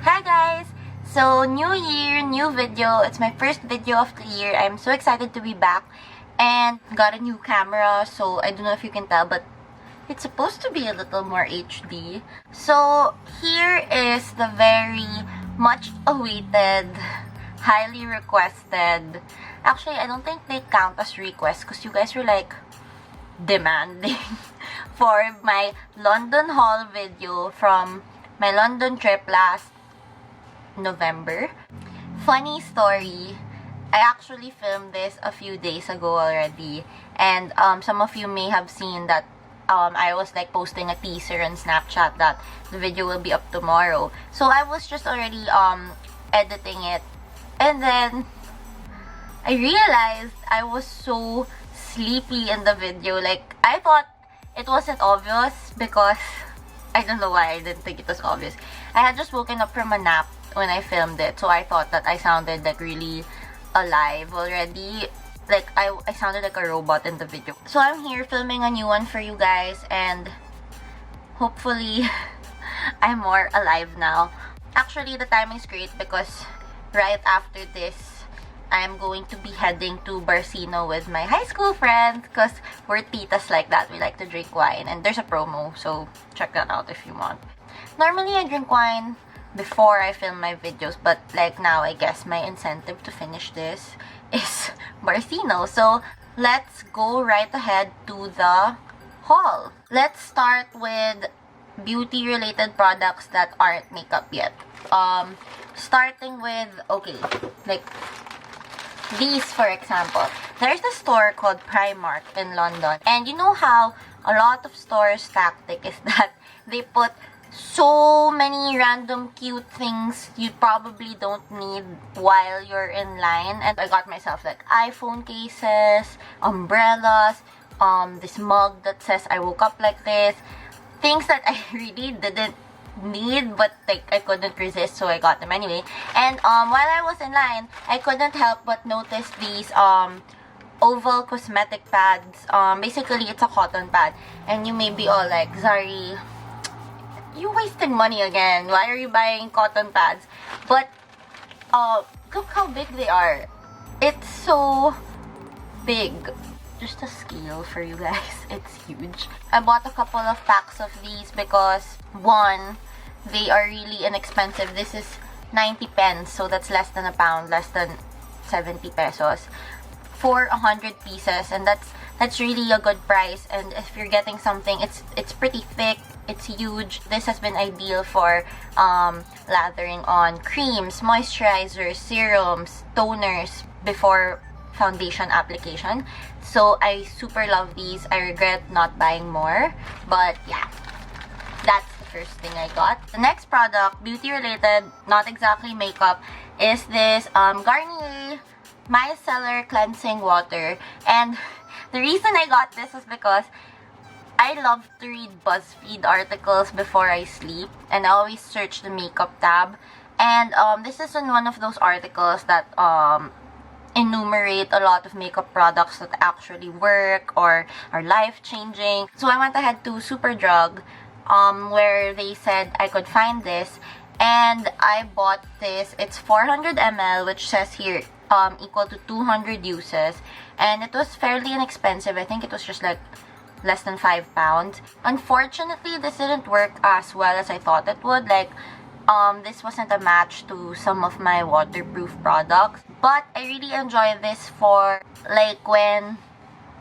Hi guys! So, new year, new video. It's my first video of the year. I'm so excited to be back and got a new camera. So, I don't know if you can tell, but it's supposed to be a little more HD. So, here is the very much awaited, highly requested. Actually, I don't think they count as requests because you guys were like demanding for my London haul video from my London trip last November. Funny story, I actually filmed this a few days ago already, and some of you may have seen that I was like posting a teaser on Snapchat that the video will be up tomorrow. So I was just already editing it, and then I realized I was so sleepy in the video. Like, I thought it wasn't obvious because I don't know why I didn't think it was obvious. I had just woken up from a nap when I filmed it, so I thought that I sounded like really alive already. Like, I sounded like a robot in the video. So I'm here filming a new one for you guys, and hopefully I'm more alive now. Actually, the timing is great because right after this, I'm going to be heading to Barcino with my high school friends because we're titas like that. We like to drink wine, and there's a promo, so check that out if you want. Normally, I drink wine before I film my videos, but like now, I guess my incentive to finish this is Barcino. So let's go right ahead to the haul. Let's start with beauty related products that aren't makeup yet. Starting with, okay, like these, for example. There's a store called Primark in London, and you know how a lot of stores' tactic is that they put so many random cute things you probably don't need while you're in line. And I got myself like iPhone cases, umbrellas, this mug that says I woke up like this, things that I really didn't need, but like I couldn't resist, so I got them anyway. And while I was in line, I couldn't help but notice these oval cosmetic pads. Basically it's a cotton pad, and you may be all like, Zari, you wasting money again, why are you buying cotton pads? But look how big they are. It's so big. Just a scale for you guys, it's huge. I bought a couple of packs of these because, one, they are really inexpensive. This is 90 pence, so that's less than a pound, less than 70 pesos for 100 pieces, and that's really a good price. And if you're getting something, it's pretty thick, it's huge. This has been ideal for lathering on creams, moisturizers, serums, toners before foundation application. So I super love these. I regret not buying more, but yeah, that's the first thing I got. The next product, beauty related, not exactly makeup, is this Garnier Micellar cleansing water. And the reason I got this is because I love to read BuzzFeed articles before I sleep, and I always search the makeup tab. And this is in one of those articles that enumerate a lot of makeup products that actually work or are life-changing. So I went ahead to Superdrug, where they said I could find this, and I bought this. It's 400 ml, which says here equal to 200 uses, and it was fairly inexpensive. I think it was just like less than £5. Unfortunately, this didn't work as well as I thought it would. Like, this wasn't a match to some of my waterproof products, but I really enjoy this for like when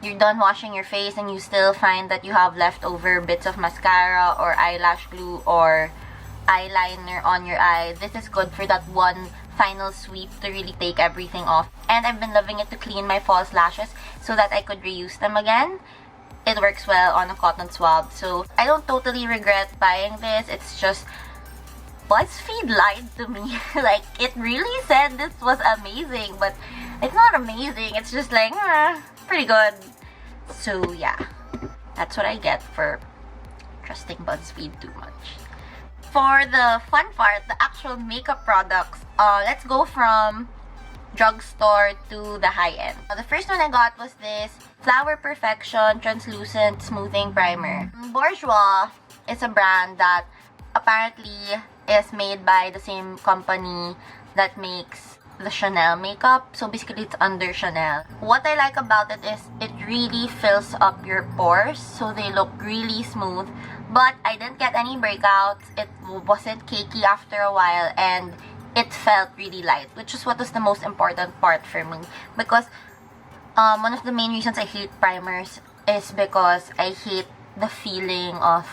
you're done washing your face and you still find that you have leftover bits of mascara or eyelash glue or eyeliner on your eye. This is good for that one final sweep to really take everything off. And I've been loving it to clean my false lashes so that I could reuse them again. It works well on a cotton swab, so I don't totally regret buying this. It's just BuzzFeed lied to me. Like, it really said this was amazing, but it's not amazing. It's just like, pretty good. So yeah, that's what I get for trusting BuzzFeed too much. For the fun part, the actual makeup products, let's go from drugstore to the high end. The first one I got was this Flower Perfection Translucent Smoothing Primer. Bourjois is a brand that apparently is made by the same company that makes the Chanel makeup. So basically, it's under Chanel. What I like about it is it really fills up your pores, so they look really smooth. But I didn't get any breakouts. It wasn't cakey after a while, and it felt really light, which is what was the most important part for me. Because one of the main reasons I hate primers is because I hate the feeling of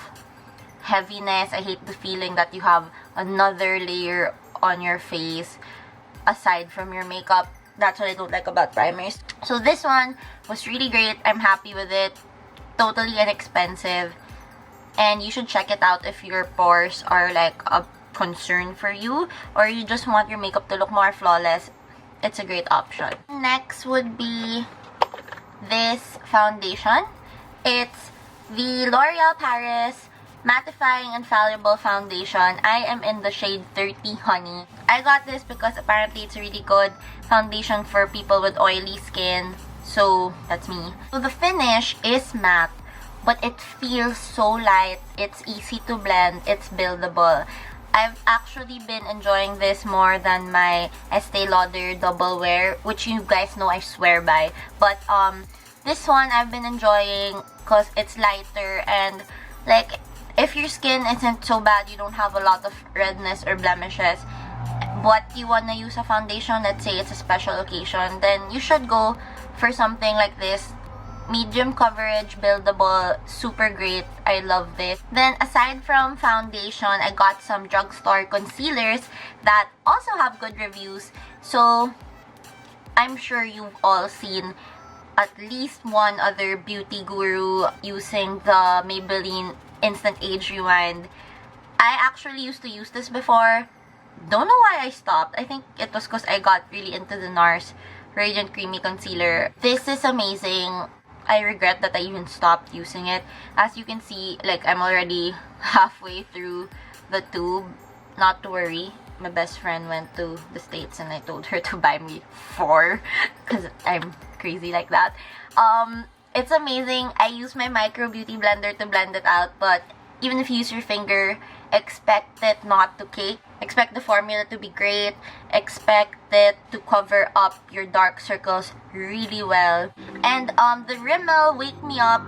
heaviness. I hate the feeling that you have another layer on your face aside from your makeup. That's what I don't like about primers. So this one was really great. I'm happy with it. Totally inexpensive. And you should check it out if your pores are like a concern for you, or you just want your makeup to look more flawless. It's a great option. Next would be this foundation. It's the L'Oreal Paris Mattifying Infallible Foundation. I am in the shade 30 Honey. I got this because apparently it's a really good foundation for people with oily skin. So, that's me. So, the finish is matte, but it feels so light. It's easy to blend. It's buildable. I've actually been enjoying this more than my Estee Lauder Double Wear, which you guys know I swear by. But, this one I've been enjoying because it's lighter, and like, if your skin isn't so bad, you don't have a lot of redness or blemishes, but you want to use a foundation, let's say it's a special occasion, then you should go for something like this. Medium coverage, buildable, super great. I love this. Then aside from foundation, I got some drugstore concealers that also have good reviews. So I'm sure you've all seen at least one other beauty guru using the Maybelline Instant Age Rewind. I actually used to use this before. Don't know why I stopped. I think it was because I got really into the NARS Radiant Creamy Concealer. This is amazing. I regret that I even stopped using it. As you can see, like, I'm already halfway through the tube. Not to worry. My best friend went to the States and I told her to buy me 4 because I'm crazy like that. It's amazing. I use my micro beauty blender to blend it out, but even if you use your finger, expect it not to cake. Expect the formula to be great. Expect it to cover up your dark circles really well. And the Rimmel Wake Me Up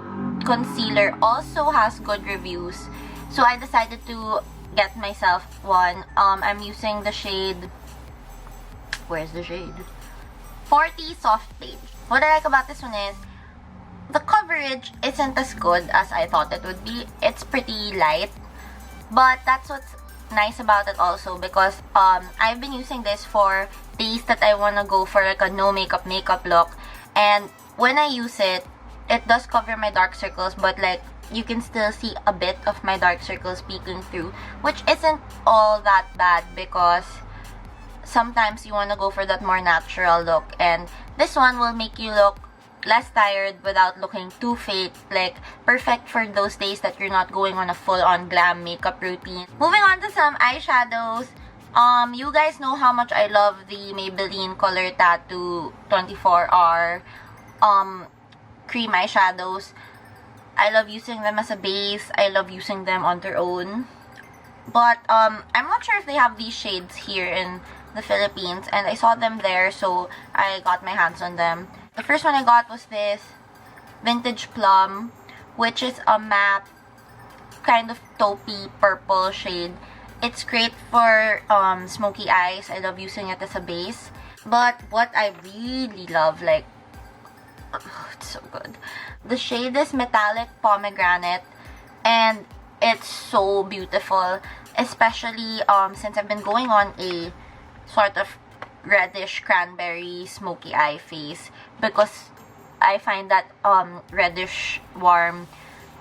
concealer also has good reviews, so I decided to get myself one. I'm using the shade, where's the shade? 40 Soft Beige. What I like about this one is the coverage isn't as good as I thought it would be. It's pretty light, but that's what's nice about it also, because I've been using this for days that I want to go for like a no makeup look, and when I use it, it does cover my dark circles, but like you can still see a bit of my dark circles peeking through, which isn't all that bad because sometimes you want to go for that more natural look, and this one will make you look less tired without looking too fake. Like, perfect for those days that you're not going on a full-on glam makeup routine. Moving on to some eyeshadows. You guys know how much I love the Maybelline Color Tattoo 24R cream eyeshadows. I love using them as a base. I love using them on their own. But I'm not sure if they have these shades here in the Philippines, and I saw them there, so I got my hands on them. The first one I got was this Vintage Plum, which is a matte kind of taupey purple shade. It's great for smoky eyes. I love using it as a base. But what I really love, like, oh, it's so good. The shade is Metallic Pomegranate, and it's so beautiful, especially since I've been going on a sort of reddish cranberry smoky eye face, because I find that reddish warm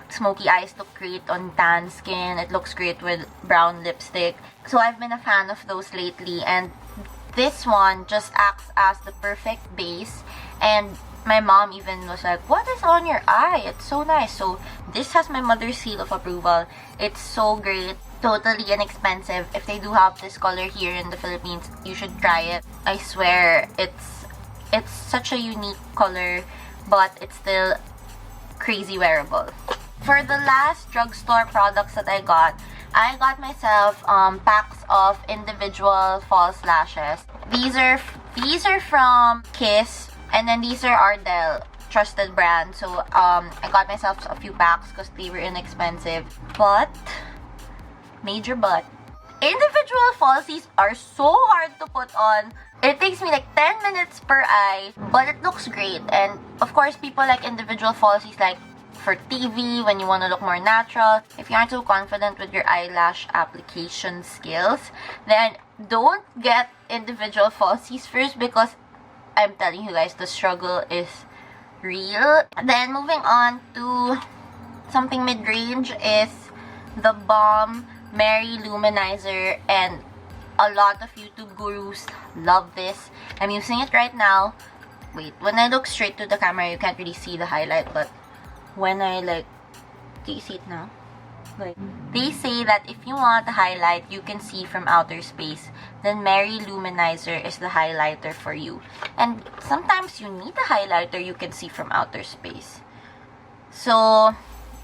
smoky eyes look great on tan skin. It looks great with brown lipstick. So I've been a fan of those lately, and this one just acts as the perfect base. And my mom even was like, what is on your eye? It's so nice. So this has my mother's seal of approval. It's so great. Totally inexpensive. If they do have this color here in the Philippines, you should try it. I swear, it's such a unique color, but it's still crazy wearable. For the last drugstore products that I got, I got myself packs of individual false lashes. These are from Kiss, and then these are Ardel, trusted brand. So I got myself a few packs because they were inexpensive. But major but, individual falsies are so hard to put on. It takes me like 10 minutes per eye, but it looks great. And of course, people like individual falsies like for TV when you want to look more natural. If you aren't so confident with your eyelash application skills, then don't get individual falsies first, because I'm telling you guys, the struggle is real. Then moving on to something mid-range is the Balm Mary Lou-Manizer, and a lot of YouTube gurus love this. I'm using it right now. Wait, when I look straight to the camera, you can't really see the highlight, but when I do you see it now? They say that if you want a highlight you can see from outer space, then Mary Lou-Manizer is the highlighter for you. And sometimes you need a highlighter you can see from outer space. So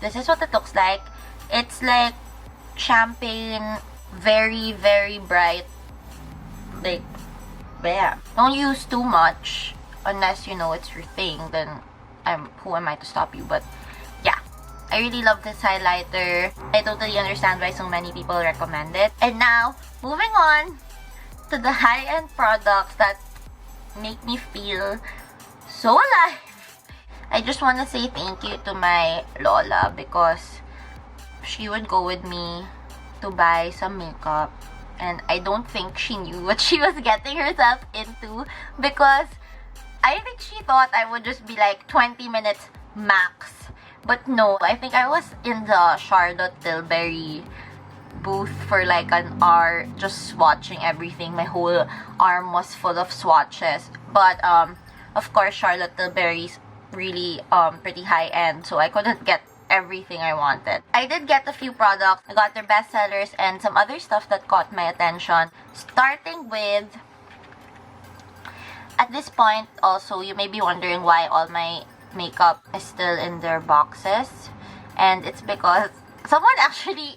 this is what it looks like. It's like champagne, very, very bright. Yeah. Don't use too much unless you know it's your thing, then who am I to stop you? But yeah, I really love this highlighter. I totally understand why so many people recommend it. And now, moving on to the high-end products that make me feel so alive. I just want to say thank you to my Lola, because she would go with me to buy some makeup, and I don't think she knew what she was getting herself into, because I think she thought I would just be like 20 minutes max. But no, I think I was in the Charlotte Tilbury booth for like an hour just swatching everything. My whole arm was full of swatches. But of course, Charlotte Tilbury's really pretty high-end, so I couldn't get everything I wanted. I did get a few products. I got their bestsellers and some other stuff that caught my attention. Starting with, at this point also, you may be wondering why all my makeup is still in their boxes. And it's because someone actually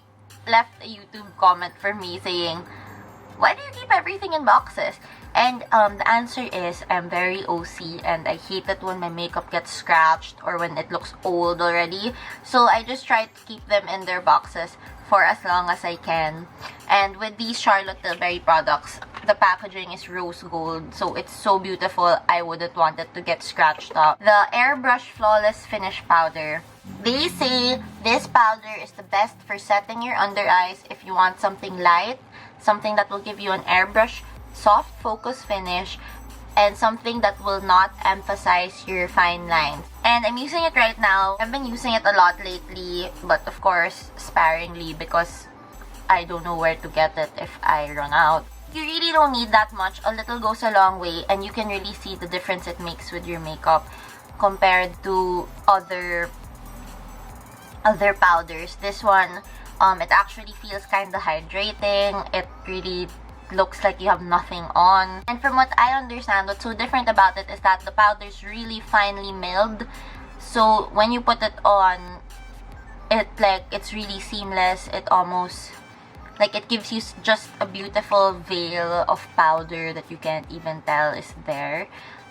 left a YouTube comment for me saying, why do you keep everything in boxes? And the answer is, I'm very OC and I hate it when my makeup gets scratched or when it looks old already. So I just try to keep them in their boxes for as long as I can. And with these Charlotte Tilbury products, the packaging is rose gold, so it's so beautiful, I wouldn't want it to get scratched up. The Airbrush Flawless Finish Powder. They say this powder is the best for setting your under eyes if you want something light, something that will give you an airbrush soft focus finish, and something that will not emphasize your fine lines. And I'm using it right now. I've been using it a lot lately, but of course sparingly, because I don't know where to get it if I run out. You really don't need that much. A little goes a long way, and you can really see the difference it makes with your makeup compared to other powders. This one, it actually feels kind of hydrating. It really looks like you have nothing on. And from what I understand, what's so different about it is that the powder's really finely milled. So when you put it on, it's really seamless. It almost, it gives you just a beautiful veil of powder that you can't even tell is there.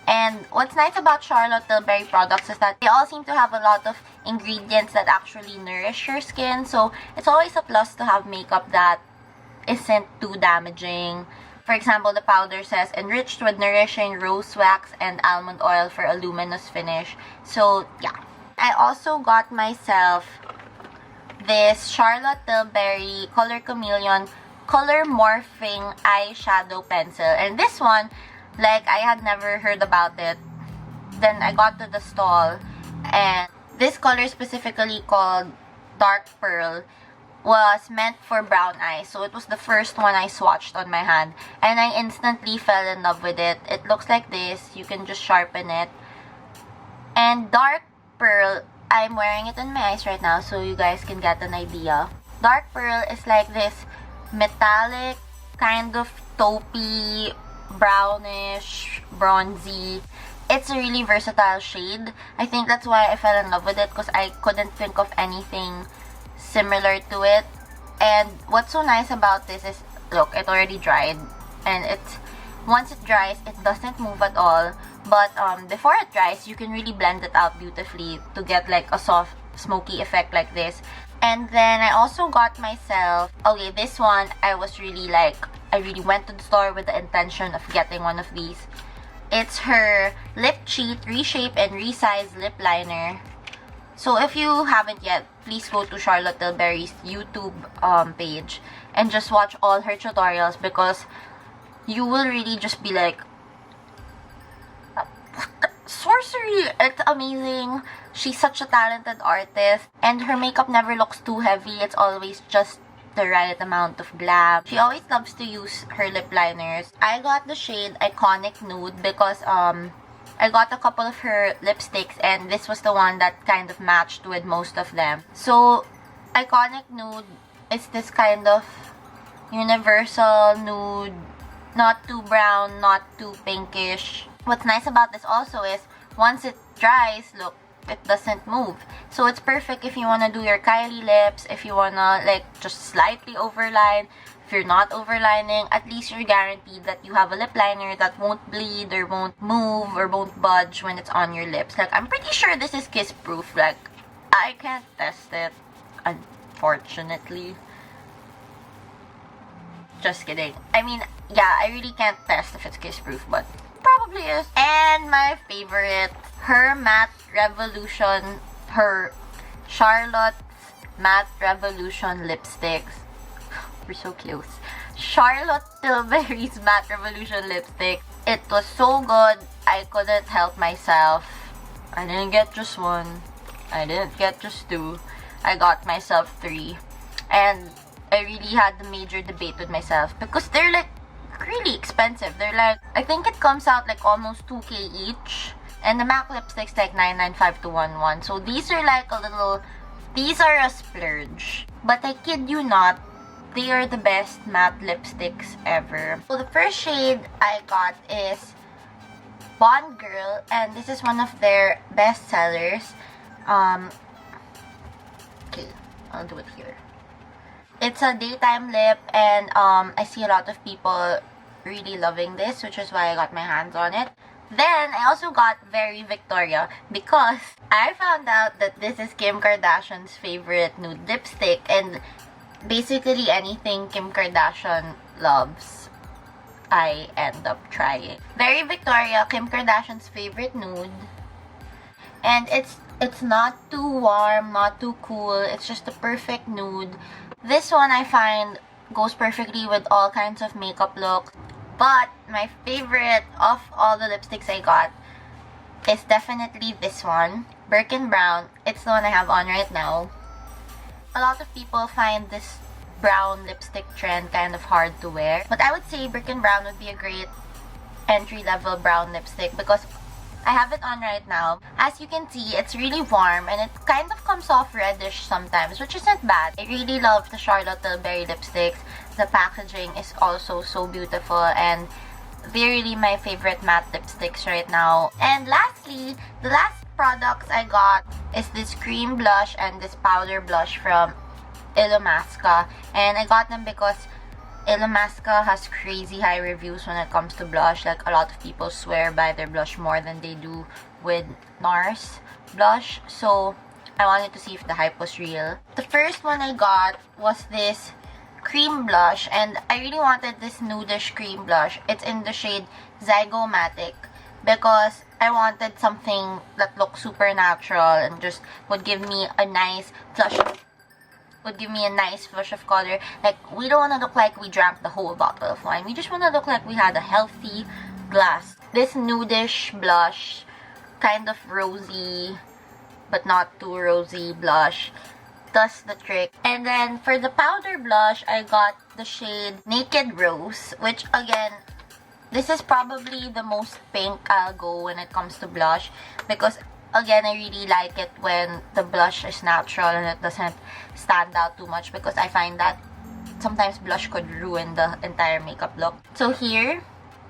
And what's nice about Charlotte Tilbury products is that they all seem to have a lot of ingredients that actually nourish your skin. So it's always a plus to have makeup that isn't too damaging. For example, the powder says enriched with nourishing rose wax and almond oil for a luminous finish. So yeah. I also got myself this Charlotte Tilbury Color Chameleon Color-Morphing Eyeshadow Pencil. And this one, I had never heard about it. Then I got to the stall, and this color specifically called Dark Pearl was meant for brown eyes. So it was the first one I swatched on my hand, and I instantly fell in love with it. It looks like this. You can just sharpen it. And Dark Pearl, I'm wearing it on my eyes right now so you guys can get an idea. Dark Pearl is like this metallic, kind of taupey, brownish, bronzy. It's a really versatile shade. I think that's why I fell in love with it, because I couldn't think of anything similar to it. And what's so nice about this is, look, it already dried. And once it dries, it doesn't move at all. But before it dries, you can really blend it out beautifully to get like a soft, smoky effect like this. And then I also got myself, okay, this one, I really went to the store with the intention of getting one of these. It's her Lip Cheat Reshape and Resize Lip Liner. So if you haven't yet, please go to Charlotte Tilbury's YouTube page and just watch all her tutorials, because you will really just be like, sorcery! It's amazing. She's such a talented artist, and her makeup never looks too heavy. It's always just the right amount of glam. She always loves to use her lip liners. I got the shade Iconic Nude because I got a couple of her lipsticks, and this was the one that kind of matched with most of them. So Iconic Nude is this kind of universal nude, not too brown, not too pinkish. What's nice about this also is, once it dries, look, it doesn't move. So it's perfect if you want to do your Kylie lips, if you want to like just slightly overline. If you're not overlining, at least you're guaranteed that you have a lip liner that won't bleed or won't move or won't budge when it's on your lips. Like, I'm pretty sure this is kiss proof. Like, I can't test it, unfortunately. Just kidding. I mean, yeah, I really can't test if it's kiss proof, but probably is. And my favorite, her Charlotte's Matte Revolution lipsticks. We're so close. Charlotte Tilbury's Matte Revolution lipstick. It was so good, I couldn't help myself. I didn't get just one. I didn't get just two. I got myself 3. And I really had the major debate with myself, because they're like really expensive. They're like, I think it comes out like almost 2K each. And the MAC lipstick's like $9.95 to $1.1. So these are like these are a splurge. But I kid you not, they are the best matte lipsticks ever. So the first shade I got is Bond Girl, and this is one of their best sellers. Okay, I'll do it here. It's a daytime lip, and I see a lot of people really loving this, which is why I got my hands on it. Then I also got Very Victoria, because I found out that this is Kim Kardashian's favorite nude lipstick, and basically anything Kim Kardashian loves, I end up trying. Very Victoria, Kim Kardashian's favorite nude. And it's not too warm, not too cool. It's just the perfect nude. This one I find goes perfectly with all kinds of makeup looks. But my favorite of all the lipsticks I got is definitely this one, Birkin Brown. It's the one I have on right now. A lot of people find this brown lipstick trend kind of hard to wear, but I would say Birkin Brown would be a great entry-level brown lipstick, because I have it on right now. As you can see, it's really warm, and it kind of comes off reddish sometimes, which isn't bad. I really love the Charlotte Tilbury lipsticks. The packaging is also so beautiful, and they're really my favorite matte lipsticks right now. And lastly, the last products I got is this cream blush and this powder blush from Illamasqua. And I got them because Illamasqua has crazy high reviews when it comes to blush. Like, a lot of people swear by their blush more than they do with NARS blush. So I wanted to see if the hype was real. The first one I got was this cream blush, and I really wanted this nudish cream blush. It's in the shade Zygomatic, because I wanted something that looks super natural and just would give me a nice flush of color. Like, we don't want to look like we drank the whole bottle of wine. We just want to look like we had a healthy glass. This nudish blush, kind of rosy but not too rosy blush, does the trick. And then for the powder blush, I got the shade Naked Rose, which again, this is probably the most pink I'll go when it comes to blush, because again, I really like it when the blush is natural and it doesn't stand out too much, because I find that sometimes blush could ruin the entire makeup look. So here,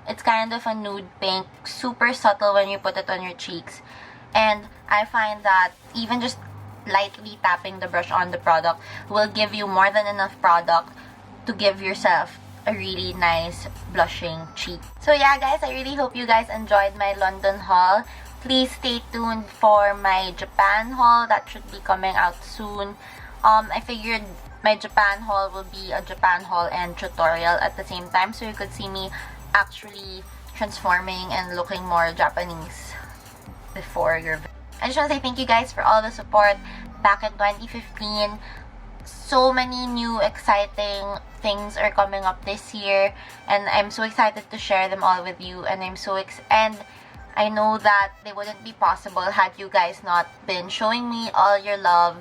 it's kind of a nude pink, super subtle when you put it on your cheeks. And I find that even just lightly tapping the brush on the product will give you more than enough product to give yourself a really nice blushing cheek. So yeah guys, I really hope you guys enjoyed my London haul. Please stay tuned for my Japan haul that should be coming out soon. I figured my Japan haul will be a Japan haul and tutorial at the same time, so you could see me actually transforming and looking more Japanese before your video. I just want to say thank you guys for all the support back in 2015. So many new exciting things are coming up this year, and I'm so excited to share them all with you. And and I know that they wouldn't be possible had you guys not been showing me all your love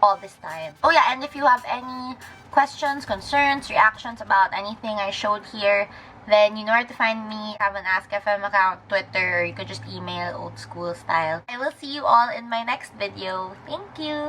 all this time. Oh yeah, and if you have any questions, concerns, reactions about anything I showed here, then you know where to find me. I have an Ask FM account, Twitter, or you could just email old school style. I will see you all in my next video. Thank you!